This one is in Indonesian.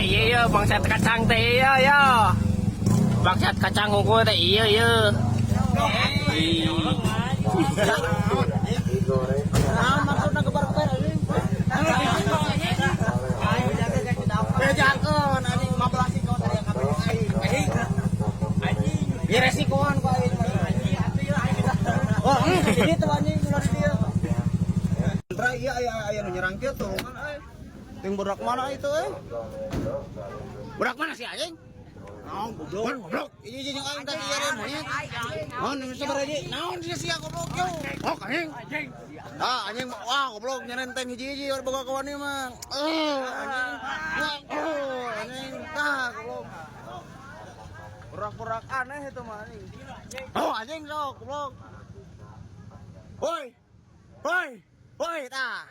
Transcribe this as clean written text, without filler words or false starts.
teh iya bangsat kacang teh iya. Bangsat kacang unggul teh iya. Maksudnya kebar-kebar ini. Bejakeun anjing 15 kawan dari KPI. Ya resikoan kok ini. Oh, jadi tuh anjing mulai dia. Iya aya nu nyerang kieu tuh. Ting budak mana itu Budak mana sih anjing? Naon goblok. Ieu jeung aing tadi yereun anjing. Naon nu sabaraha di? Naon sia goblok yo. Oh anjing. Ah anjing wah goblok nyerenteng hiji-hiji boga kawan ieu mah. Anjing tah goblok. Burak-burak aneh itu mah anjing. Oh anjing sok goblok. Woi. Woi tah.